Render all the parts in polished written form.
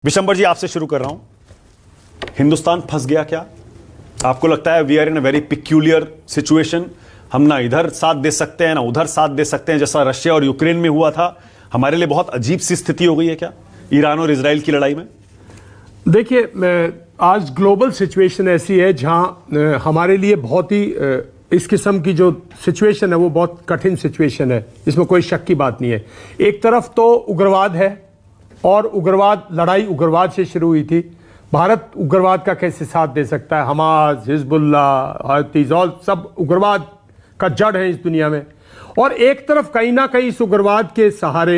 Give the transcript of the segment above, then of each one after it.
विशंबर जी, आपसे शुरू कर रहा हूं। हिंदुस्तान फंस गया क्या? आपको लगता है we are in a very peculiar situation? हम ना इधर साथ दे सकते हैं ना उधर साथ दे सकते हैं, जैसा रशिया और यूक्रेन में हुआ था। हमारे लिए बहुत अजीब सी स्थिति हो गई है क्या ईरान और इजराइल की लड़ाई में? देखिए, आज ग्लोबल सिचुएशन ऐसी है जहां हमारे लिए बहुत ही इस किस्म की जो सिचुएशन है वो बहुत कठिन सिचुएशन है, इसमें कोई शक की बात नहीं है। एक तरफ तो उग्रवाद है और उग्रवाद, लड़ाई उग्रवाद से शुरू हुई थी। भारत उग्रवाद का कैसे साथ दे सकता है? हमास, हिजबुल्लाह, हौतीज़ सब उग्रवाद का जड़ है इस दुनिया में। और एक तरफ कहीं ना कहीं इस उग्रवाद के सहारे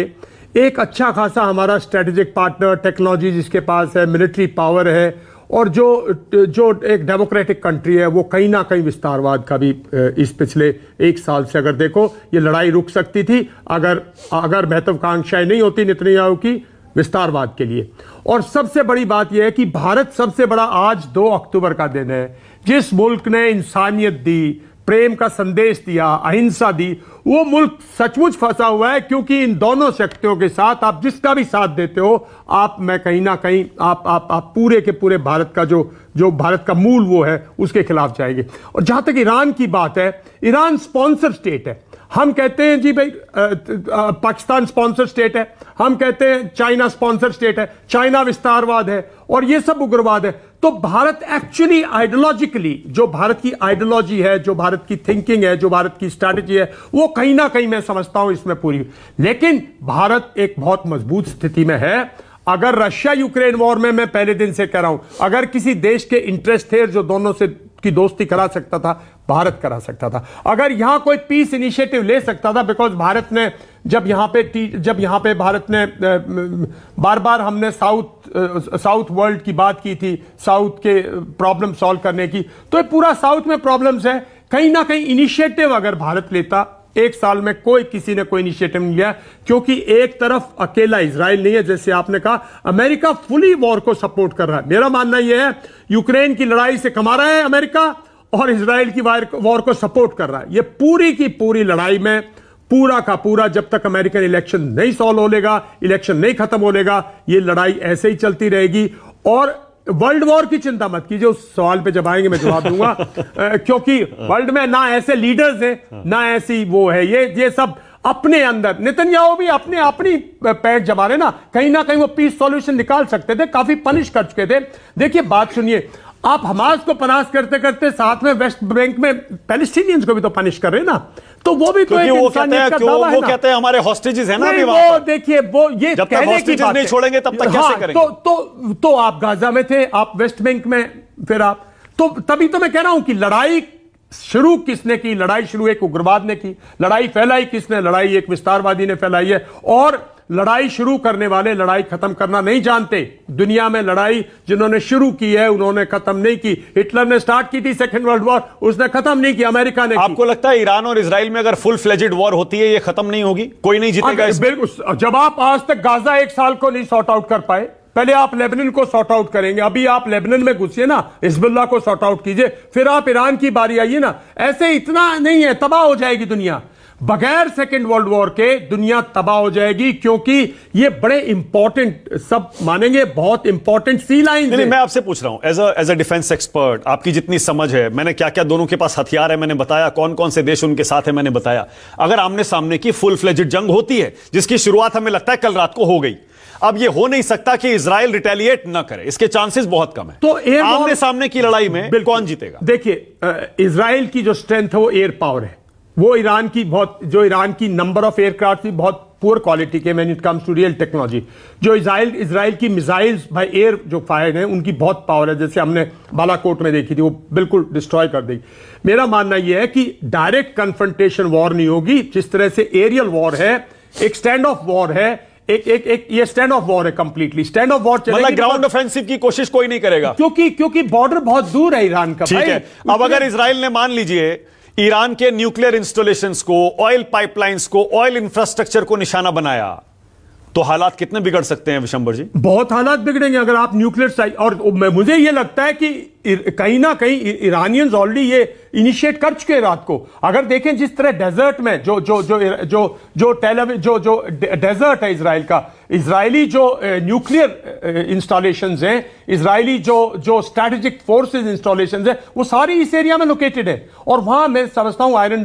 एक अच्छा खासा हमारा स्ट्रेटेजिक पार्टनर, टेक्नोलॉजी जिसके पास है, मिलिट्री पावर है, और जो एक डेमोक्रेटिक कंट्री है, वो कहीं ना कहीं विस्तारवाद का भी इस पिछले एक साल से अगर देखो, ये लड़ाई रुक सकती थी अगर महत्वाकांक्षाएं नहीं होती नेतन्याहू की विस्तारवाद के लिए। और सबसे बड़ी बात यह है कि भारत सबसे बड़ा आज 2 अक्टूबर का दिन है। जिस मुल्क ने इंसानियत दी, प्रेम का संदेश दिया, अहिंसा दी, वो मुल्क सचमुच फंसा हुआ है, क्योंकि इन दोनों शक्तियों के साथ आप जिसका भी साथ देते हो, मैं कहीं ना कहीं आप पूरे के पूरे भारत का जो भारत का मूल वो है उसके खिलाफ जाएंगे। और जहां तक ईरान की बात है, ईरान स्पॉन्सर स्टेट है। हम कहते हैं जी भाई पाकिस्तान स्पॉन्सर स्टेट है, हम कहते हैं चाइना स्पॉन्सर स्टेट है, चाइना विस्तारवाद है और ये सब उग्रवाद है। तो भारत एक्चुअली आइडियोलॉजिकली, जो भारत की आइडियोलॉजी है, जो भारत की थिंकिंग है, जो भारत की स्ट्रैटेजी है, वो कहीं ना कहीं मैं समझता हूं इसमें पूरी। लेकिन भारत एक बहुत मजबूत स्थिति में है। अगर रशिया यूक्रेन वॉर में, मैं पहले दिन से कह रहा हूं, अगर किसी देश के इंटरेस्ट थे जो दोनों से की दोस्ती करा सकता था, भारत करा सकता था। अगर यहां कोई पीस इनिशिएटिव ले सकता था, बिकॉज भारत ने जब यहां पे भारत ने बार बार हमने साउथ वर्ल्ड की बात की थी, साउथ के प्रॉब्लम सॉल्व करने की, तो ये पूरा साउथ में प्रॉब्लम्स है। कहीं ना कहीं इनिशिएटिव अगर भारत लेता, एक साल में किसी ने कोई इनिशिएटिव नहीं लिया, क्योंकि एक तरफ अकेला इजराइल नहीं है, जैसे आपने कहा, अमेरिका फुली वॉर को सपोर्ट कर रहा है। मेरा मानना यह है, यूक्रेन की लड़ाई से कमा रहा है अमेरिका और इजराइल की वॉर को सपोर्ट कर रहा है। यह पूरी की पूरी लड़ाई में पूरा का पूरा, जब तक अमेरिकन इलेक्शन नहीं सॉल्व होगा, इलेक्शन नहीं खत्म होगा, यह लड़ाई ऐसे ही चलती रहेगी। और वर्ल्ड वॉर की चिंता मत कीजिए, उस सवाल पे जब आएंगे मैं जवाब दूंगा क्योंकि वर्ल्ड में ना ऐसे लीडर्स हैं, ना ऐसी वो है, ये सब अपने अंदर, नेतन्याहू भी अपनी पैर जमा रहे ना कहीं वो पीस सॉल्यूशन निकाल सकते थे, काफी पनिश कर चुके थे। देखिए बात सुनिए, आप हमास को पनास करते करते साथ में वेस्ट बैंक में पैलेस्टीनियंस को भी तो पनिश कर रहे हैं ना, तो वो भी तो एक इंसानियत का दावा है ना। वो कहते हैं हमारे हॉस्टेजेस हैं ना, वो देखिए, वो ये जब तक हॉस्टेजेस नहीं छोड़ेंगे तब तक कैसे करेंगे? तो आप गाजा में थे, आप वेस्ट बैंक में, फिर आप तो तभी तो मैं कह रहा हूं कि लड़ाई शुरू किसने की? लड़ाई शुरू एक उग्रवाद ने की। लड़ाई फैलाई किसने? लड़ाई एक विस्तारवादी ने फैलाई है। और लड़ाई शुरू करने वाले लड़ाई खत्म करना नहीं जानते। दुनिया में लड़ाई जिन्होंने शुरू की है उन्होंने खत्म नहीं की। हिटलर ने स्टार्ट की थी सेकंड वर्ल्ड वॉर, उसने खत्म नहीं की, अमेरिका ने। आपको लगता है ईरान और इजराइल में अगर फुल फ्लेजेड वॉर होती है, ये खत्म नहीं होगी? कोई नहीं जीतेगा? बिल्कुल। जब आप आज तक गाजा एक साल को नहीं सॉर्ट आउट कर पाए, पहले आप लेबनान को सॉर्ट आउट करेंगे, अभी आप लेबनान में घुसिए ना, हिजबुल्लाह को सॉर्ट आउट कीजिए, फिर आप ईरान की बारी आइए ना। ऐसे इतना नहीं है, तबाह हो जाएगी दुनिया। बगैर सेकेंड वर्ल्ड वॉर के दुनिया तबाह हो जाएगी, क्योंकि ये बड़े इंपॉर्टेंट, सब मानेंगे, बहुत इंपॉर्टेंट सी लाइन है। मैं आपसे पूछ रहा हूं एज अ डिफेंस एक्सपर्ट, आपकी जितनी समझ है, मैंने क्या क्या दोनों के पास हथियार है मैंने बताया, कौन कौन से देश उनके साथ है मैंने बताया। अगर आमने सामने की फुल फ्लेजेड जंग होती है, जिसकी शुरुआत हमें लगता है कल रात को हो गई, अब ये हो नहीं सकता कि इजराइल रिटेलिएट ना करे, इसके चांसेस बहुत कम है। तो आमने सामने की लड़ाई में कौन जीतेगा? देखिए, इजराइल की जो स्ट्रेंथ है वो एयर पावर है। वो ईरान की नंबर ऑफ एयरक्राफ्ट भी बहुत पुअर क्वालिटी के, when it comes to real technology. जो इजराइल की मिसाइल्स बाय एयर जो फायर हैं, उनकी बहुत पावर है, जैसे हमने बालाकोट में देखी थी, वो बिल्कुल डिस्ट्रॉय कर देगी। मेरा मानना यह है कि डायरेक्ट कन्फ्रंटेशन वॉर नहीं होगी, जिस तरह से एरियल वॉर है, एक स्टैंड ऑफ वॉर है, ये स्टैंड ऑफ वॉर है, कंप्लीटली स्टैंड ऑफ वॉर चलेगी। मतलब ग्राउंड ऑफेंसिव की कोशिश कोई नहीं करेगा, क्योंकि बॉर्डर बहुत दूर है ईरान का। ठीक है, अब अगर इजराइल ने मान लीजिए ईरान के न्यूक्लियर इंस्टॉलेशंस को, ऑयल पाइपलाइंस को, ऑयल इंफ्रास्ट्रक्चर को निशाना बनाया, तो हालात कितने बिगड़ सकते हैं विशंबर जी? बहुत हालात बिगड़ेंगे अगर आप न्यूक्लियर साइड। और मुझे यह लगता है कि कहीं ना कहीं ईरानियंस ऑलरेडी ये इनिशिएट कर चुके हैं रात को। अगर देखें जिस तरह डेजर्ट में जो डेजर्ट है इसराइल का, इजरायली जो न्यूक्लियर इंस्टॉलेशंस हैं, इजरायली जो स्ट्रैटेजिक फोर्सेस इंस्टॉलेशंस हैं, वो सारी इस एरिया में लोकेटेड है। और वहां मैं समझता हूं आयरन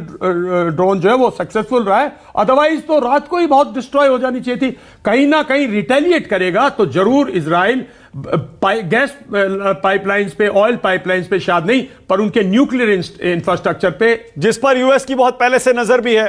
ड्रोन जो है वो सक्सेसफुल रहा है, अदरवाइज तो रात को ही बहुत डिस्ट्रॉय हो जानी चाहिए थी। कहीं ना कहीं रिटेलिएट करेगा तो जरूर इजराइल गैस पाइपलाइंस पे, ऑयल पाइपलाइंस पे शायद नहीं, पर उनके न्यूक्लियर इंफ्रास्ट्रक्चर पे, जिस पर यूएस की बहुत पहले से नजर भी है।